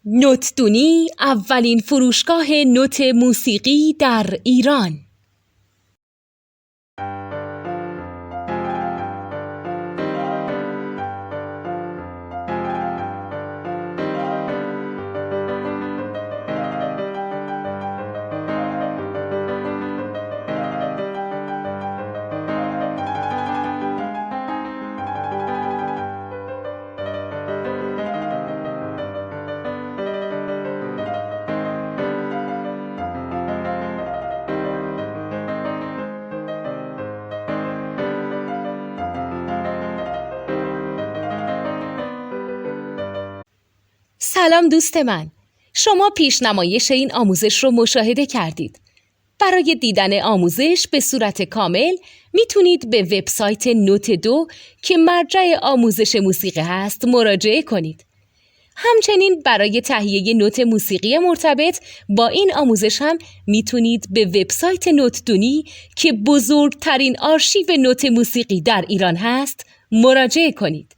نوتدونی اولین فروشگاه نوت موسیقی در ایران. سلام دوست من، شما پیشنمایش این آموزش رو مشاهده کردید. برای دیدن آموزش به صورت کامل میتونید به وبسایت نوت 2 که مرجع آموزش موسیقی هست مراجعه کنید. همچنین برای تهیه نوت موسیقی مرتبط با این آموزش هم میتونید به وبسایت نوتدونی که بزرگترین آرشیو نوت موسیقی در ایران هست مراجعه کنید.